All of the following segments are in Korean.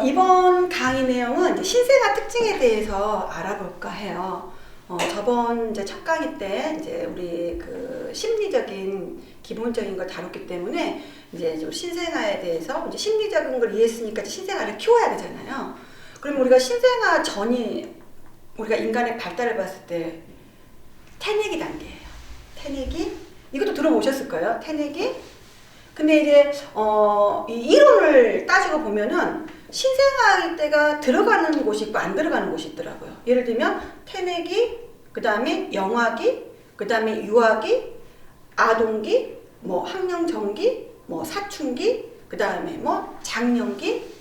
이번 강의 내용은 이제 신생아 특징에 대해서 알아볼까 해요. 저번 이제 첫 강의 때 이제 우리 그 심리적인 기본적인 걸 다뤘기 때문에 이제 좀 신생아에 대해서 이제 심리적인 걸 이해했으니까 이제 신생아를 키워야 되잖아요. 그럼 우리가 신생아 전이 우리가 인간의 발달을 봤을 때 태내기 단계예요. 태내기 이것도 들어보셨을 거예요. 태내기. 근데 이제 이 이론을 따지고 보면은 신생아일 때가 들어가는 곳이 있고 안 들어가는 곳이 있더라고요. 예를 들면 태내기, 그 다음에 영아기, 그 다음에 유아기, 아동기, 뭐 학령정기, 뭐 사춘기, 그 다음에 뭐 장년기,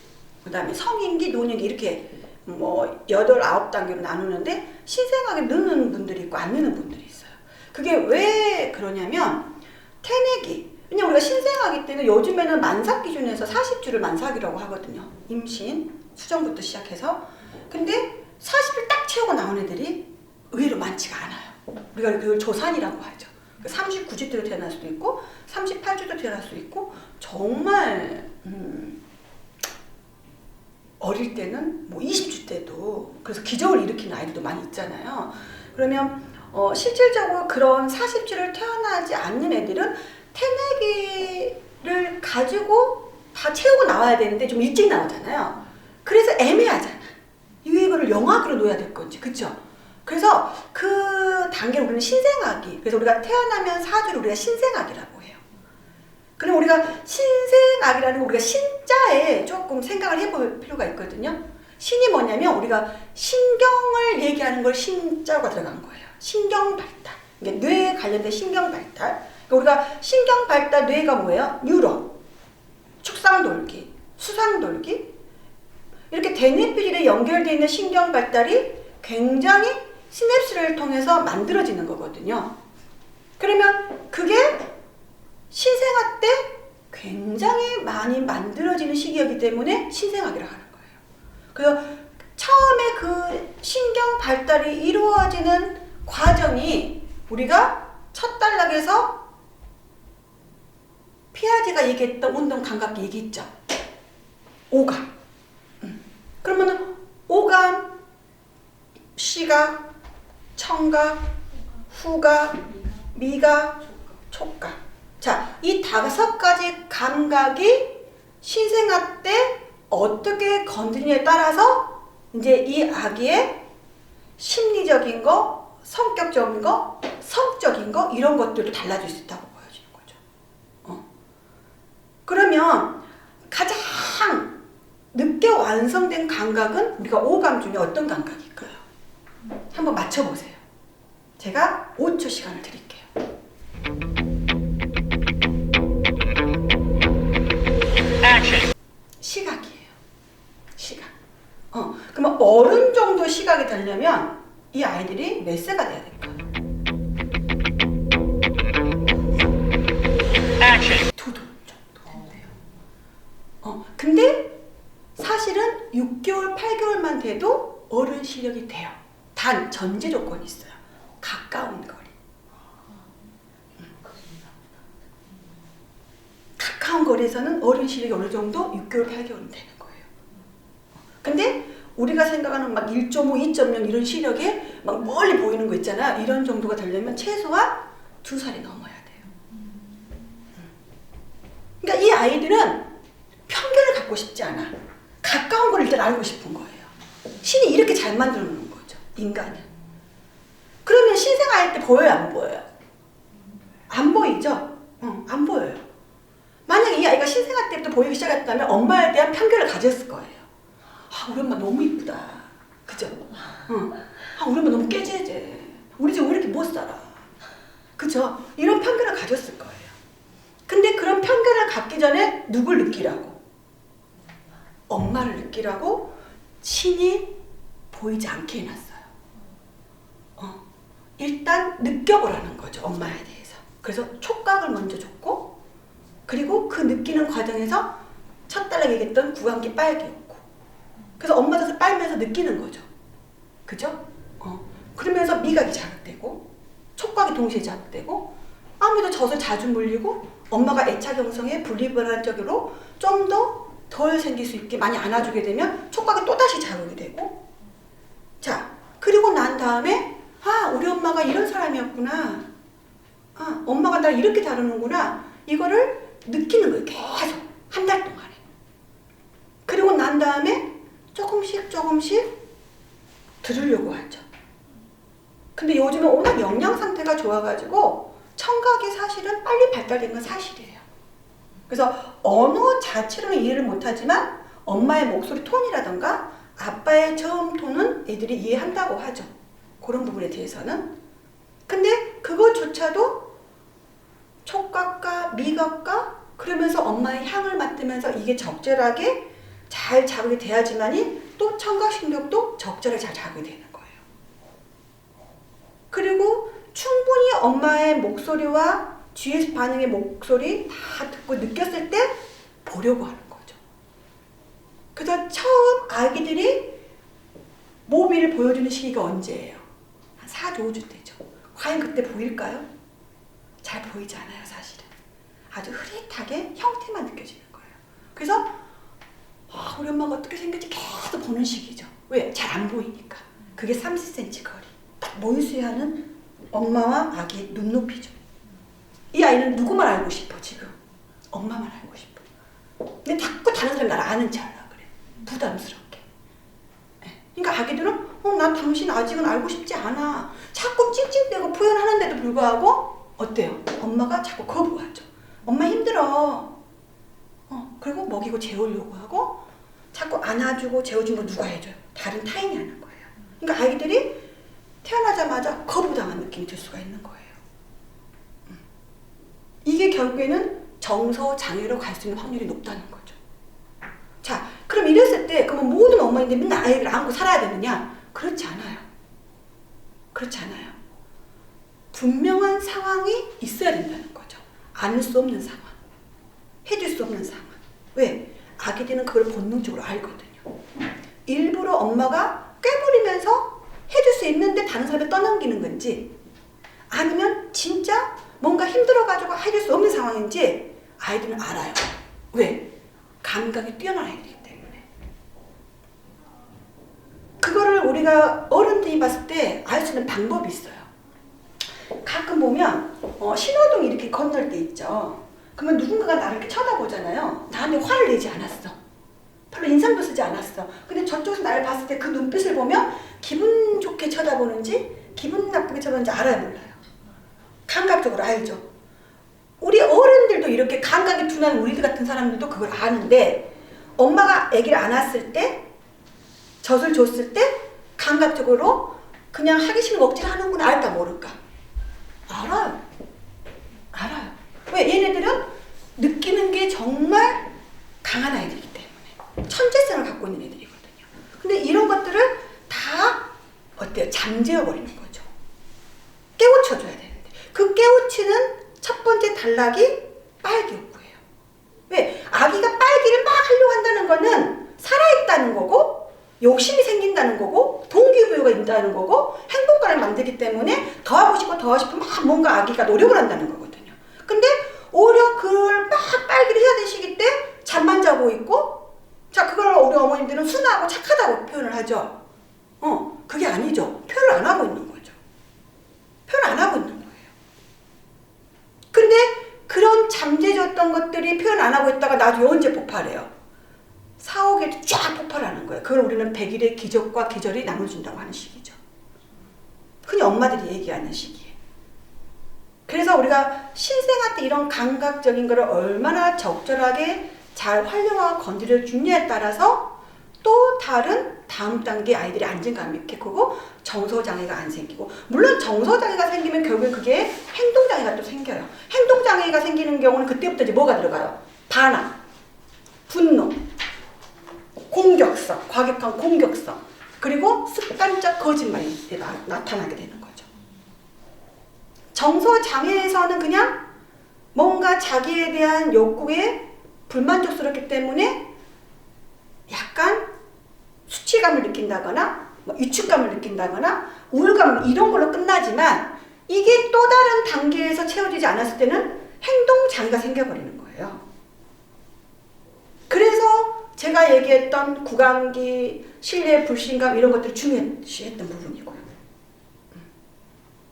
그 다음에 성인기, 노년기 이렇게 뭐 8, 9단계로 나누는데 신생아에 넣는 분들이 있고 안 넣는 분들이 있어요. 그게 왜 그러냐면 태내기 왜냐면 우리가 신생아기 때는 요즘에는 만삭 기준에서 40주를 만삭이라고 하거든요. 임신, 수정부터 시작해서. 근데 40을 딱 채우고 나온 애들이 의외로 많지가 않아요. 우리가 그걸 조산이라고 하죠. 39주 때로 태어날 수도 있고 38주도 태어날 수도 있고 정말 어릴 때는 뭐 20주 때도 그래서 기적을 일으키는 아이들도 많이 있잖아요. 그러면 실질적으로 그런 40주를 태어나지 않는 애들은 태내기를 가지고 다 채우고 나와야 되는데 좀 일찍 나오잖아요. 그래서 애매하잖아. 이거를 영아기로 놓아야 될 건지, 그쵸? 그래서 그 단계를 우리는 신생아기. 그래서 우리가 태어나면 4주를 우리가 신생아기라고 해요. 그럼 우리가 신생아기라는 거 우리가 신자에 조금 생각을 해볼 필요가 있거든요. 신이 뭐냐면 우리가 신경을 얘기하는 걸 신자가 들어간 거예요. 신경 발달. 이게 뇌에 관련된 신경 발달. 우리가 신경 발달 뇌가 뭐예요? 뉴런, 축상돌기, 수상돌기 이렇게 대뇌피질에 연결되어 있는 신경 발달이 굉장히 시냅스를 통해서 만들어지는 거거든요. 그러면 그게 신생아 때 굉장히 많이 만들어지는 시기이기 때문에 신생아기라고 하는 거예요. 그래서 처음에 그 신경 발달이 이루어지는 과정이 우리가 첫 단락에서 피아제가 얘기했던 운동 감각기 얘기했죠. 오감. 그러면은 오감, 시각, 청각, 후각, 미각, 촉각. 자, 이 5가지 감각이 신생아 때 어떻게 건드리냐에 따라서 이제 이 아기의 심리적인 거, 성격적인 거, 성적인 거 이런 것들도 달라질 수 있다고 보여지는 거죠. 그러면 가장 늦게 완성된 감각은 우리가 오감 중에 어떤 감각일까요? 한번 맞춰보세요. 제가 5초 시간을 드릴게요. 시각이에요. 시각. 그러면 어른 정도 시각이 되려면 이 아이들이 몇 세가 돼야 될까요? 2도 정도 된대요. 근데 사실은 6개월, 8개월만 돼도 어른 실력이 돼요. 단 전제 조건이 있어요. 가까운 거리. 가까운 거리에서는 어른 실력이 어느 정도 6개월, 8개월은 되는 거예요. 근데 우리가 생각하는 막 1.5, 2.0 이런 시력에 막 멀리 보이는 거 있잖아. 이런 정도가 되려면 최소한 2살이 넘어야 돼요. 그러니까 이 아이들은 편견을 갖고 싶지 않아. 가까운 걸 일단 알고 싶은 거예요. 신이 이렇게 잘 만들어 놓은 거죠. 인간은. 그러면 신생아일 때 보여요? 안 보여요? 안 보이죠? 안 보여요. 만약에 이 아이가 신생아 때부터 보이기 시작했다면 엄마에 대한 편견을 가졌을 거예요. 아, 우리 엄마 너무 이쁘다. 그죠? 아, 우리 엄마 너무 깨재재. 우리 집 왜 이렇게 못 살아. 그죠? 이런 편견을 가졌을 거예요. 근데 그런 편견을 갖기 전에 누굴 느끼라고? 엄마를 느끼라고 신이 보이지 않게 해놨어요. 일단 느껴보라는 거죠. 엄마에 대해서. 그래서 촉각을 먼저 줬고 그리고 그 느끼는 과정에서 첫 달에 얘기했던 구강기 빨개였고 그래서 엄마 젖을 빨면서 느끼는 거죠. 그죠? 그러면서 미각이 자극되고 촉각이 동시에 자극되고 젖을 자주 물리고 엄마가 애착 형성에 분리불안적으로 좀 더 덜 생길 수 있게 많이 안아주게 되면 촉각이 또다시 자극이 되고, 자, 그리고 난 다음에 우리 엄마가 이런 사람이었구나. 엄마가 날 이렇게 다루는구나. 이거를 느끼는 거예요. 계속 한 달 동안에. 그리고 난 다음에 조금씩 들으려고 하죠. 근데 요즘은 워낙 영양 상태가 좋아가지고 청각이 사실은 빨리 발달된 건 사실이에요. 그래서 언어 자체로는 이해를 못하지만 엄마의 목소리 톤이라던가 아빠의 저음 톤은 애들이 이해한다고 하죠. 그런 부분에 대해서는. 근데 그것조차도 촉각과 미각과 그러면서 엄마의 향을 맡으면서 이게 적절하게 잘 자극이 돼야지만이 또 청각신경도 적절하게 잘 자극이 되는 거예요. 그리고 충분히 엄마의 목소리와 뒤에서 반응의 목소리 다 듣고 느꼈을 때 보려고 하는 거죠. 그래서 처음 아기들이 모비를 보여주는 시기가 언제예요? 한 4주, 5주 때죠. 과연 그때 보일까요? 잘 보이지 않아요, 사실은. 아주 흐릿하게 형태만 느껴지는 거예요. 그래서 우리 엄마가 어떻게 생겼지 계속 보는 시기죠. 왜? 잘 안 보이니까. 그게 30cm 거리. 딱 모유수유하는 엄마와 아기의 눈높이죠. 이 아이는 누구만 알고 싶어, 지금? 엄마만 알고 싶어. 근데 자꾸 다른 사람이 나를 아는 척 하려고 그래. 부담스럽게. 그러니까 아기들은 난 당신 아직은 알고 싶지 않아. 자꾸 찡찡대고 표현하는데도 불구하고 어때요? 엄마가 자꾸 거부하죠. 엄마 힘들어. 그리고 먹이고 재우려고 하고 자꾸 안아주고 재워주는 거 누가 해줘요? 다른 타인이 하는 거예요. 그러니까 아이들이 태어나자마자 거부당한 느낌이 들 수가 있는 거예요. 이게 결국에는 정서장애로 갈 수 있는 확률이 높다는 거죠. 자, 그럼 이랬을 때 그러면 모든 엄마인데 맨날 아이를 안고 살아야 되느냐? 그렇지 않아요. 그렇지 않아요. 분명한 상황이 있어야 된다는 거죠. 안을 수 없는 상황. 해줄 수 없는 상황. 왜? 아기들은 그걸 본능적으로 알거든요. 일부러 엄마가 꾀부리면서 해줄 수 있는데 다른 사람에 떠넘기는 건지 아니면 진짜 뭔가 힘들어가지고 해줄 수 없는 상황인지 아이들은 알아요. 왜? 감각이 뛰어난 아이들이기 때문에. 그거를 우리가 어른들이 봤을 때 알 수 있는 방법이 있어요. 가끔 보면 신호등 이렇게 건널 때 있죠. 그러면 누군가가 나를 이렇게 쳐다보잖아요. 나한테 화를 내지 않았어. 별로 인상도 쓰지 않았어. 근데 저쪽에서 나를 봤을 때 그 눈빛을 보면 기분 좋게 쳐다보는지 기분 나쁘게 쳐다보는지 알아요, 몰라요? 감각적으로 알죠. 우리 어른들도 이렇게 감각이 둔한 우리들 같은 사람들도 그걸 아는데 엄마가 아기를 안았을 때 젖을 줬을 때 감각적으로 그냥 하기 싫은 억지를 하는구나 알까 모를까? 알아요. 알아요. 왜? 얘네들은 느끼는 게 정말 강한 아이들이기 때문에 천재성을 갖고 있는 애들이거든요. 근데 이런 것들을 다 어때요? 잠재워버리는 거죠. 깨우쳐줘야 되는데 그 깨우치는 첫 번째 단락이 빨기욕구예요. 왜? 아기가 빨기를 막 하려고 한다는 거는 살아있다는 거고 욕심이 생긴다는 거고 동기부여가 있다는 거고 행복감을 만들기 때문에 더 하고 싶고 더 하고 싶으면 막 뭔가 아기가 노력을 한다는 거거든요. 근데 오히려 그걸 막 빨기를 해야 되는 시기 때 잠만 자고 있고 자 그걸 우리 어머님들은 순하고 착하다고 표현을 하죠. 그게 아니죠. 표현을 안 하고 있는 거죠. 표현 안 하고 있는 거예요. 근데 그런 잠재졌던 것들이 표현 안 하고 있다가 나중에 언제 폭발해요? 4, 5개월 쫙 폭발하는 거예요. 그걸 우리는 100일의 기적과 기절이 나눠준다고 하는 시기죠. 흔히 엄마들이 얘기하는 시기에. 그래서 우리가 신생아 때 이런 감각적인 거를 얼마나 적절하게 잘 활용하고 건드려 주냐에 따라서 또 다른 다음 단계 아이들이 안정감이 있게 크고 정서장애가 안 생기고 물론 정서장애가 생기면 결국에 그게 행동장애가 또 생겨요. 행동장애가 생기는 경우는 그때부터 이제 뭐가 들어가요? 반항, 분노, 공격성, 과격한 공격성 그리고 습관적 거짓말이 나타나게 되는 거죠. 정서장애에서는 그냥 뭔가 자기에 대한 욕구에 불만족스럽기 때문에 약간 수치감을 느낀다거나 위축감을 느낀다거나 우울감 이런 걸로 끝나지만 이게 또 다른 단계에서 채워지지 않았을 때는 행동장애가 생겨버리는 거예요. 그래서 제가 얘기했던 구강기, 신뢰, 불신감 이런 것들이 중요시했던 부분이고요.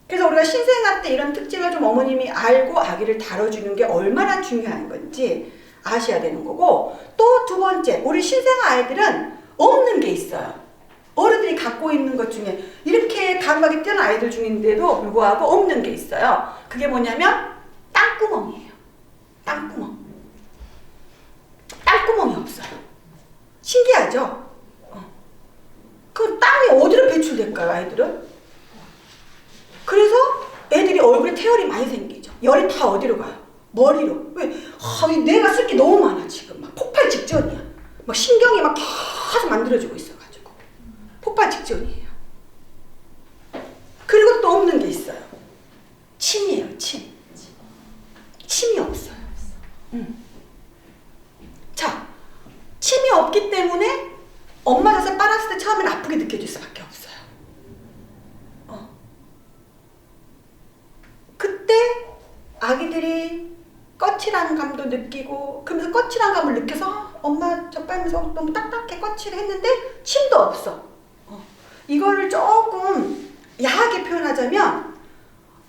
그래서 우리가 신생아 때 이런 특징을 좀 어머님이 알고 아기를 다뤄주는 게 얼마나 중요한 건지 아셔야 되는 거고, 또 두 번째, 우리 신생아 아이들은 없는 게 있어요. 어른들이 갖고 있는 것 중에 이렇게 감각이 뛰어난 아이들 중인데도 불구하고 없는 게 있어요. 그게 뭐냐면 땅구멍이에요. 땅구멍. 땅구멍이 없어요. 신기하죠? 그 땅이 어디로 배출될까요, 아이들은? 그래서 애들이 얼굴에 태열이 많이 생기죠. 열이 다 어디로 가요? 머리로. 왜? 뇌가 쓸 게 너무 많아, 지금. 막 폭발 직전이야. 막 신경이 막 계속 만들어지고 있어가지고. 폭발 직전이에요. 그리고 또 없는 게 있어요. 침이에요, 침. 침이 없어요. 자, 침이 없기 때문에 엄마 젖을 빨았을 때 처음엔 아프게 느껴질 수밖에 없어요. 그때 아기들이 거칠한 감도 느끼고, 그러면서 거칠한 감을 느껴서 엄마 젖 빨면서 너무 딱딱해 거칠했는데 침도 없어. 이거를 조금 야하게 표현하자면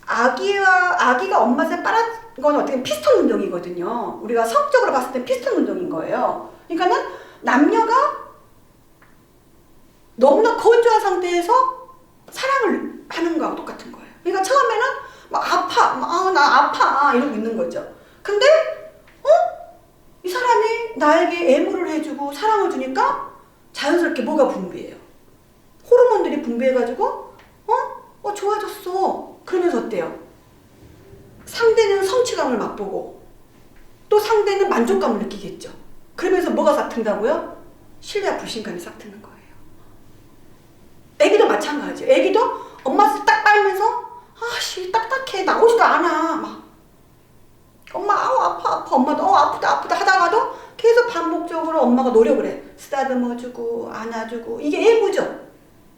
아기가 엄마 젖을 빨은 건 어떻게 피스톤 운동이거든요. 우리가 성적으로 봤을 땐 피스톤 운동인 거예요. 그러니까는 남녀가 너무나 건조한 상태에서 사랑을 하는 거하고 똑같은 거예요. 그러니까 처음에는 막 나 아파 이러고 있는 거죠. 근데 이 사람이 나에게 애무를 해주고 사랑을 주니까 자연스럽게 뭐가 분비해요? 호르몬들이 분비해가지고 좋아졌어. 그러면서 어때요? 상대는 성취감을 맛보고 또 상대는 만족감을 느끼겠죠. 그러면서 뭐가 싹 튼다고요? 신뢰와 불신감이 싹 트는 거예요. 애기도 마찬가지예요. 애기도 엄마 딱 빨면서 아씨 딱딱해 나오지도 않아. 막 엄마 아파 엄마도 아프다 하다가도 계속 반복적으로 엄마가 노력을 해. 쓰다듬어주고 안아주고. 이게 애무죠.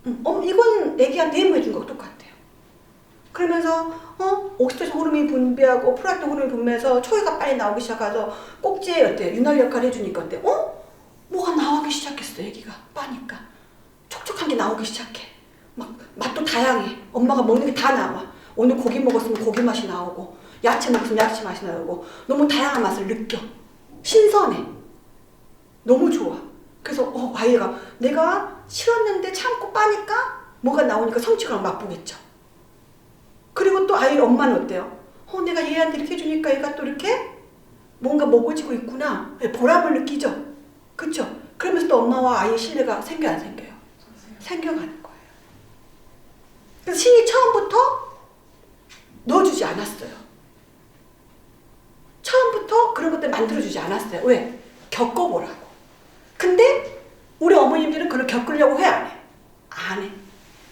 이건 애기한테 애무해준 거랑 똑같아요. 그러면서 옥시토신 호르몬이 분비하고 프롤락틴 호르몬이 분비해서 초유가 빨리 나오기 시작해서 꼭지에 어때요? 윤활 역할을 해주니까 어때요? 뭐가 나오기 시작했어. 애기가 빠니까 촉촉한 게 나오기 시작해. 막 맛도 다양해. 엄마가 먹는 게 다 나와. 오늘 고기 먹었으면 고기 맛이 나오고 야채 먹었으면 야채 맛이 나오고 너무 다양한 맛을 느껴. 신선해. 너무 좋아. 그래서 아이가 내가 싫었는데 참고 빠니까 뭐가 나오니까 성취감을 맛보겠죠. 그리고 또 아이 엄마는 어때요? 내가 얘한테 이렇게 해주니까 얘가 또 이렇게 뭔가 먹어지고 있구나. 보람을 느끼죠. 그쵸? 그러면서 또 엄마와 아이의 신뢰가 생겨요, 안 생겨요? 생겨가는 거예요. 그래서 신이 처음부터 넣어주지 않았어요. 처음부터 그런 것들 만들어주지 않았어요. 왜? 겪어보라고. 근데 우리 어머님들은 그걸 겪으려고 해, 안 해? 안 해.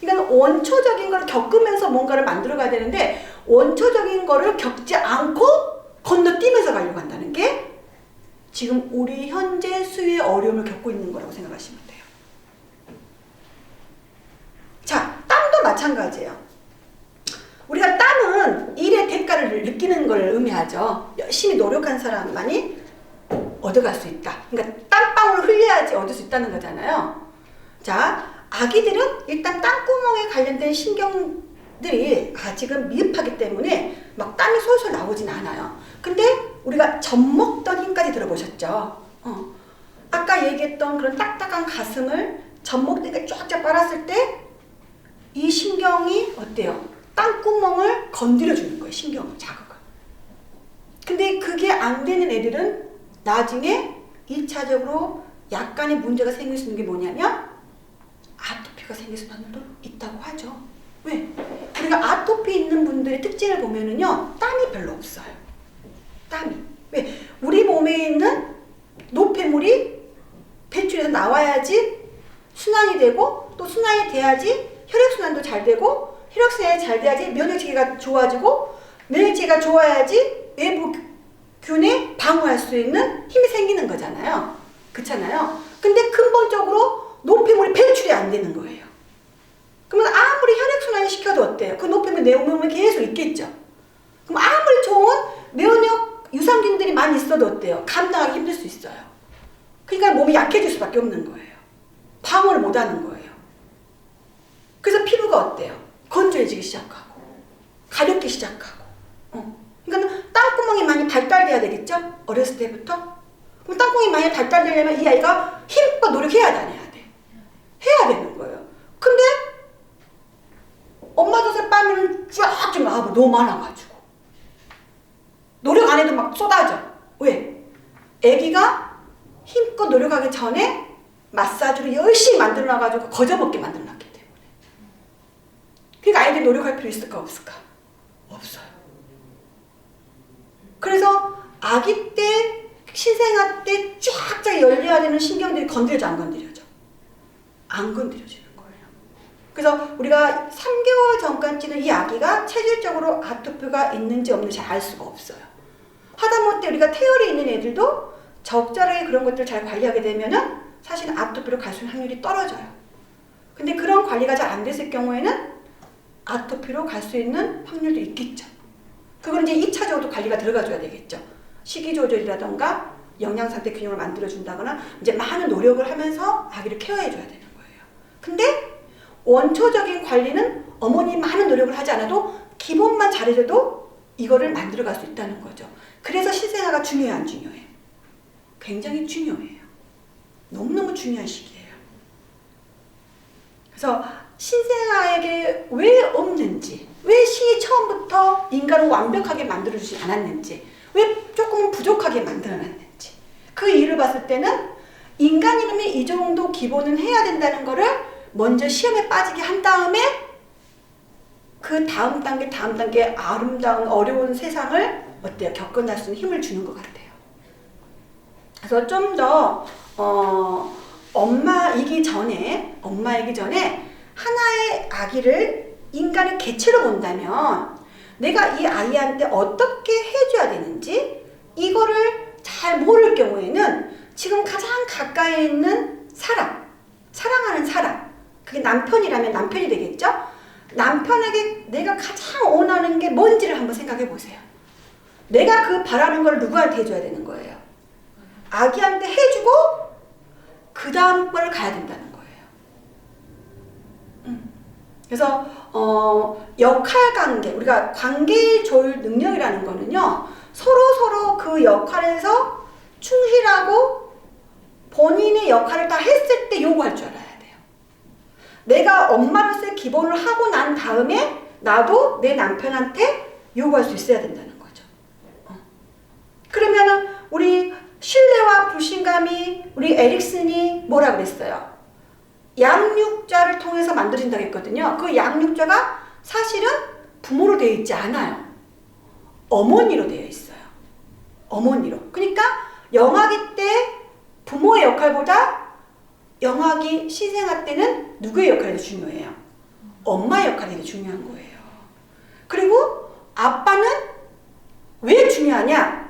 그러니까 원초적인 걸 겪으면서 뭔가를 만들어가야 되는데 원초적인 거를 겪지 않고 건너뛰면서 가려고 한다는 게 지금 우리 현재 수유의 어려움을 겪고 있는 거라고 생각하시면 돼요. 자, 땀도 마찬가지예요. 우리가 땀은 일의 대가를 느끼는 걸 의미하죠. 열심히 노력한 사람만이 얻어갈 수 있다. 그러니까 땀방울을 흘려야지 얻을 수 있다는 거잖아요. 자, 아기들은 일단 땀구멍에 관련된 신경들이 아직은 미흡하기 때문에 막 땀이 솔솔 나오진 않아요. 근데 우리가 젖먹던 힘까지 들어보셨죠? 아까 얘기했던 그런 딱딱한 가슴을 젖먹다가 쫙쫙 빨았을 때 이 신경이 어때요? 땀구멍을 건드려주는 거예요. 신경을, 자극을. 근데 그게 안 되는 애들은 나중에 1차적으로 약간의 문제가 생길 수 있는 게 뭐냐면 아토피가 생길 수도 있다고 하죠. 왜? 우리가 아토피 있는 분들의 특징을 보면은요, 땀이 별로 없어요. 땀이. 왜? 우리 몸에 있는 노폐물이 배출해서 나와야지 순환이 되고, 또 순환이 돼야지 혈액순환도 잘 되고, 혈액순환이 잘 돼야지 면역체계가 좋아지고, 면역체계가 좋아야지 외부균에 방어할 수 있는 힘이 생기는 거잖아요. 그렇잖아요. 근데 근본적으로 노폐물이 배출이 안 되는 거예요. 그러면 아무리 혈액순환을 시켜도 어때요? 그 높이면 내용물은 계속 있겠죠. 그럼 아무리 좋은 면역 유산균들이 많이 있어도 어때요? 감당하기 힘들 수 있어요. 그러니까 몸이 약해질 수밖에 없는 거예요. 방어를 못하는 거예요. 그래서 피부가 어때요? 건조해지기 시작하고 가렵기 시작하고 그러니까 땀구멍이 많이 발달돼야 되겠죠? 어렸을 때부터. 그럼 땀구멍이 많이 발달되려면 이 아이가 힘껏 노력해야 돼, 안 해야 돼? 해야 되는 거예요. 근데 엄마 젖을 빨면 쫙 나와봐. 너무 많아가지고 노력 안 해도 막 쏟아져. 왜? 애기가 힘껏 노력하기 전에 마사지로 열심히 만들어놔가지고 거저먹게 만들어놨기 때문에. 그러니까 아이들이 노력할 필요 있을까 없을까? 없어요. 그래서 아기 때 신생아 때 쫙쫙 열려야 되는 신경들이 건드려져 안 건드려져? 안 건드려지는 거예요. 그래서 우리가 3개월 전까지는 이 아기가 체질적으로 아토피가 있는지 없는지 잘 알 수가 없어요. 하다못해 우리가 태열이 있는 애들도 적절하게 그런 것들을 잘 관리하게 되면은 사실 아토피로 갈 수 있는 확률이 떨어져요. 근데 그런 관리가 잘 안 됐을 경우에는 아토피로 갈 수 있는 확률도 있겠죠. 그건 이제 2차적으로 관리가 들어가줘야 되겠죠. 식이 조절이라던가 영양 상태 균형을 만들어준다거나 이제 많은 노력을 하면서 아기를 케어해줘야 되는 거예요. 근데 원초적인 관리는 어머니 많은 노력을 하지 않아도 기본만 잘해줘도 이거를 만들어갈 수 있다는 거죠. 그래서 신생아가 중요해 안 중요해? 굉장히 중요해요. 너무너무 중요한 시기예요. 그래서 신생아에게 왜 없는지, 왜 신이 처음부터 인간을 완벽하게 만들어주지 않았는지, 왜 조금 부족하게 만들어놨는지 그 이유를 봤을 때는 인간이라면 이 정도 기본은 해야 된다는 거를 먼저 시험에 빠지게 한 다음에 그 다음 단계 아름다운 어려운 세상을 어때요? 겪어낼 수 있는 힘을 주는 것 같아요. 그래서 좀 더 엄마이기 전에 하나의 아기를 인간의 개체로 본다면 내가 이 아이한테 어떻게 해줘야 되는지 이거를 잘 모를 경우에는 지금 가장 가까이 있는 사랑하는 사람, 그게 남편이라면 남편이 되겠죠? 남편에게 내가 가장 원하는 게 뭔지를 한번 생각해 보세요. 내가 그 바라는 걸 누구한테 해줘야 되는 거예요? 아기한테 해주고 그 다음 걸 가야 된다는 거예요. 그래서 역할 관계, 우리가 관계 조율 능력이라는 거는요, 서로 그 역할에서 충실하고 본인의 역할을 다 했을 때 요구할 줄 알아야 돼요. 내가 엄마로서의 기본을 하고 난 다음에 나도 내 남편한테 요구할 수 있어야 된다는 거죠. 그러면은 우리 신뢰와 불신감이 우리 에릭슨이 뭐라 그랬어요? 양육자를 통해서 만들어진다고 했거든요. 그 양육자가 사실은 부모로 되어 있지 않아요. 어머니로 되어 있어요. 어머니로. 그러니까 영아기 때 부모의 역할보다 영아기 신생아 때는 누구의 역할이 더 중요해요? 엄마의 역할이 더 중요한 거예요. 그리고 아빠는 왜 중요하냐?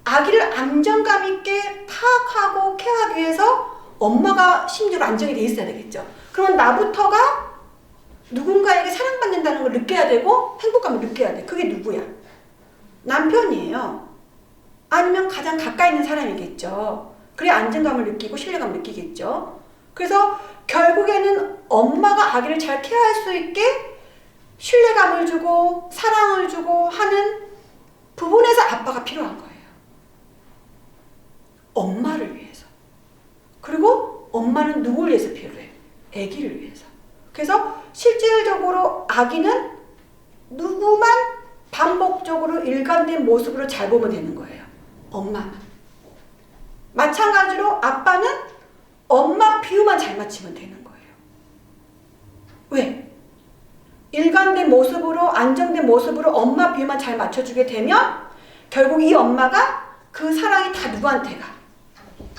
아기를 안정감 있게 파악하고 케어하기 위해서 엄마가 심리적으로 안정이 돼 있어야 되겠죠. 그러면 나부터가 누군가에게 사랑받는다는 걸 느껴야 되고 행복감을 느껴야 돼. 그게 누구야? 남편이에요. 아니면 가장 가까이 있는 사람이겠죠. 그래 안정감을 느끼고 신뢰감을 느끼겠죠. 그래서 결국에는 엄마가 아기를 잘 케어할 수 있게 신뢰감을 주고 사랑을 주고 하는 부분에서 아빠가 필요한 거예요. 엄마를 위해서. 그리고 엄마는 누굴 위해서 필요해? 아기를 위해서. 그래서 실질적으로 아기는 누구만 반복적으로 일관된 모습으로 잘 보면 되는 거예요. 엄마만. 마찬가지로 아빠는 엄마 비유만 잘 맞추면 되는 거예요. 왜? 일관된 모습으로 안정된 모습으로 엄마 비유만 잘 맞춰주게 되면 결국 이 엄마가 그 사랑이 다 누구한테 가?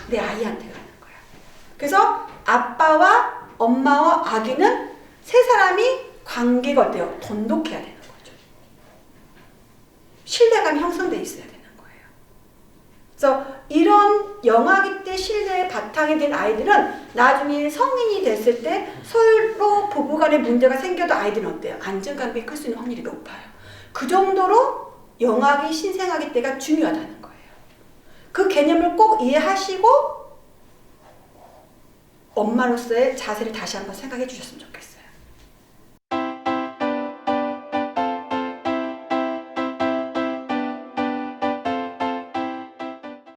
내 아이한테 가는 거야. 그래서 아빠와 엄마와 아기는 세 사람이 관계가 어때요? 돈독해야 되는 거죠. 신뢰감이 형성돼 있어야 되는 거예요. 그래서 이런 영아기 때 신뢰의 바탕이 된 아이들은 나중에 성인이 됐을 때 서로 부부간에 문제가 생겨도 아이들은 어때요? 안정감이 클 수 있는 확률이 높아요. 그 정도로 영아기, 신생아기 때가 중요하다는 거예요. 그 개념을 꼭 이해하시고 엄마로서의 자세를 다시 한번 생각해 주셨으면 좋겠어요.